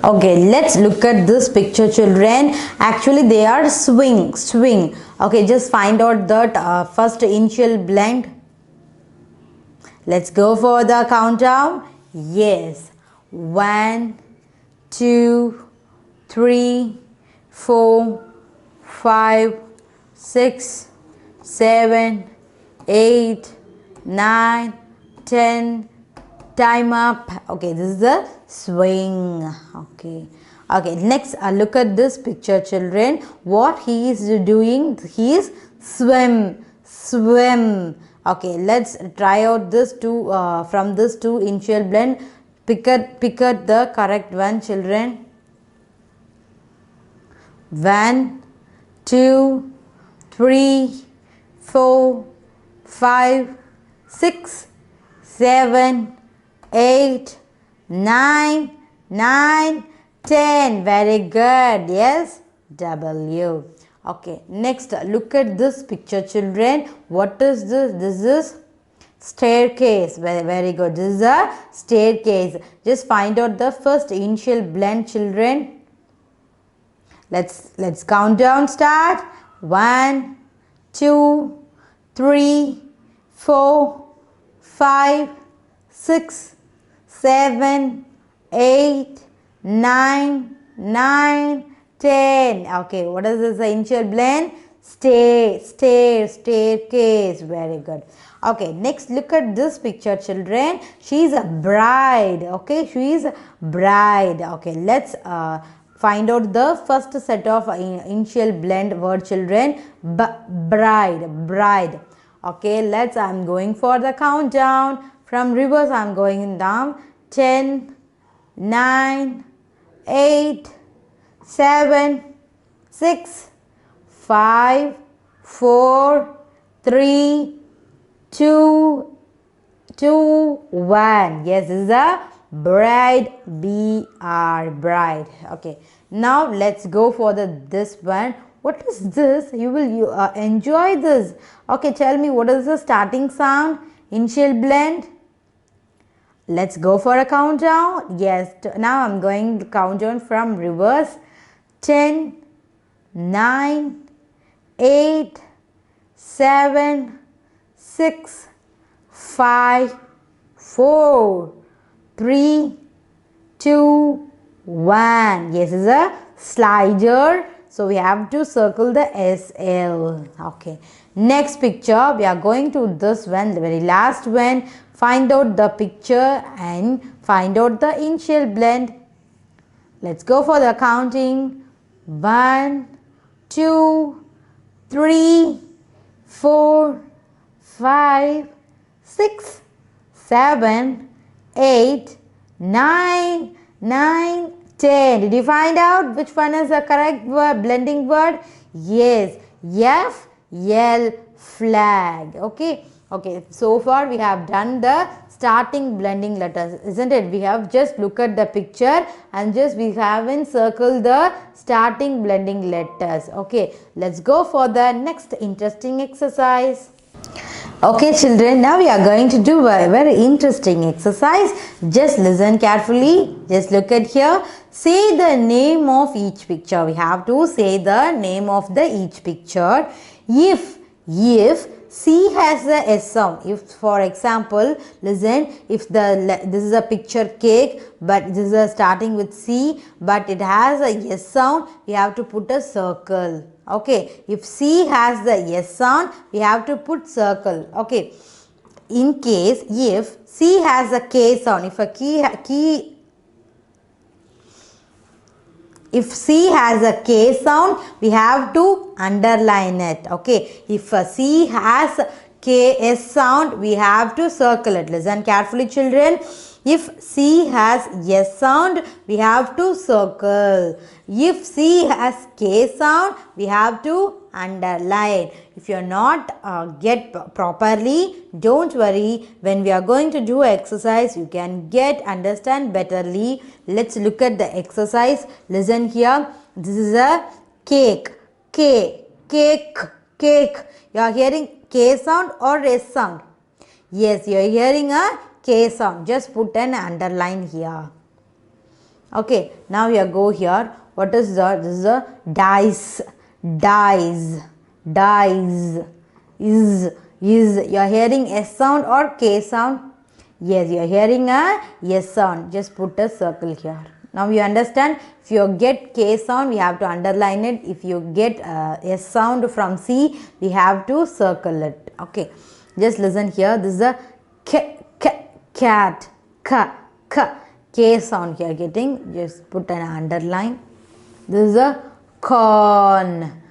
Okay, let's look at this picture, children. Actually, they are swing. Okay, just find out that first initial blend. Let's go for the countdown. Yes. 1, 2, 3, 4, 5, 6, 7, 8, 9, 10. Time up. Okay, this is the swing. Okay, next look at this picture, children. What he is doing, he is swim. Okay, let's try out this two from this two initial blend. Pick out the correct one, children. 1, 2, 3, 4, 5, 6, 7, 8, 9, 10. Very good. Yes, W. Okay, next look at this picture, children. What is this? This is staircase. Very good. This is a staircase. Just find out the first initial blend, children. Let's count down. Start. 1, 2, 3, 4, 5, 6, 7, 8, 9, 10. Okay, what is this initial blend? Staircase. Very good. Okay, next look at this picture, children. She is a bride. Okay, she is a bride. Okay, let's find out the first set of initial blend word, children. Bride. Okay, I'm going for the countdown. From reverse, I'm going down. 10, 9, 8, 7, 6, 5, 4, 3, 2, 1. Yes, this is a bride. Bride. Okay, now let's go for this one. What is this? You will enjoy this. Okay, tell me, what is the starting sound? Initial blend. Let's go for a countdown. Yes, now I'm going to countdown from reverse. 10, 9, 8, 7, 6, 5, 4, 3, 2, 1. Yes, it's a slider. So we have to circle the SL. Okay. Next picture, we are going to this one, the very last one. Find out the picture and find out the initial blend. Let's go for the counting. 1, 2, 3, 4, 5, 6, 7, 8, 9, 10. Did you find out which one is the correct word, blending word? Yes, FL, flag. Okay, so far we have done the starting blending letters, isn't it? We have just looked at the picture and we haven't circled the starting blending letters. Okay, let's go for the next interesting exercise. Okay, children, now we are going to do a very interesting exercise. Just listen carefully. Just look at here. Say the name of each picture. We have to say the name of each picture. If C has the S sound. If, for example, listen, if this is a picture cake, but this is starting with C, but it has a S sound, we have to put a circle. Okay, if C has the S sound, we have to put circle. Okay, in case if C has a K sound, if C has a K sound, we have to underline it. Okay, if C has KS sound, we have to circle it. Listen carefully, children. If C has S sound, we have to circle. If C has K sound, we have to underline. If you are not get properly, don't worry. When we are going to do exercise, you can understand betterly. Let's look at the exercise. Listen here. This is a cake. Cake. You are hearing K sound or S sound? Yes, you are hearing a K sound. Just put an underline here. Okay, now you go here. What is that? This is a dice, dice, dice. Is you are hearing S sound or K sound? Yes, you are hearing a S sound. Just put a circle here. Now you understand. If you get K sound, we have to underline it. If you get S sound from C, we have to circle it. Okay, just listen here. This is a cat, K sound here getting. Just put an underline. This is a corn.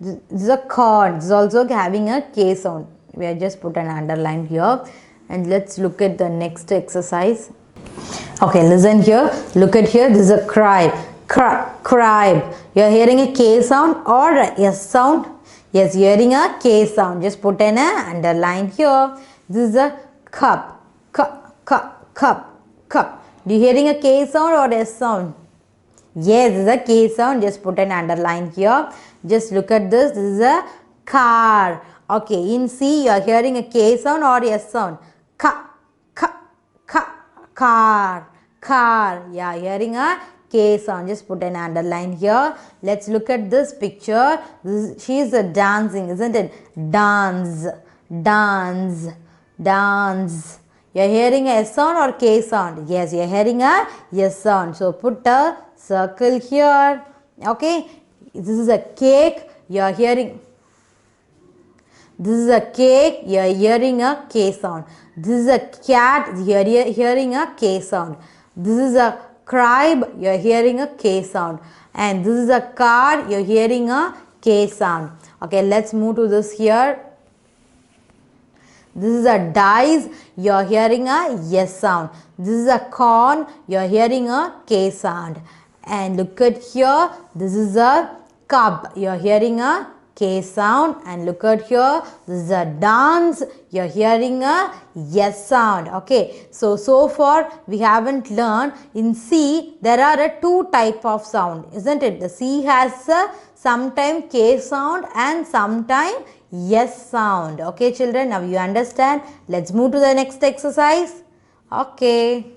This is a corn. This is also having a K sound. We have just put an underline here. And let's look at the next exercise. Okay, listen here. Look at here. This is a cribe. Cribe. You are hearing a K sound or a S sound? Yes, you are hearing a K sound. Just put an underline here. This is a cup. Cup. Do you hearing a K sound or S sound? Yes, this is a K sound. Just put an underline here. Just look at this. This is a car. Okay, in C you are hearing a K sound or S sound. Car. Yeah, hearing a K sound. Just put an underline here. Let's look at this picture. She is dancing, isn't it? Dance. You are hearing a S sound or K sound? Yes, you are hearing a S sound. So put a circle here. Okay, this is a cake. You are hearing. This is a cake. You are hearing a K sound. This is a cat. You are hearing a K sound. This is a cribe. You are hearing a K sound. And this is a car. You are hearing a K sound. Okay, let's move to this here. This is a dice. You are hearing a S sound. This is a corn. You are hearing a K sound. And look at here. This is a cup. You are hearing a K sound. And look at here. This is a dance. You are hearing a S sound. Okay. So far we haven't learned. In C there are two type of sound, isn't it? The C has sometime K sound and sometime S sound. Okay children, now you understand. Let's move to the next exercise. Okay.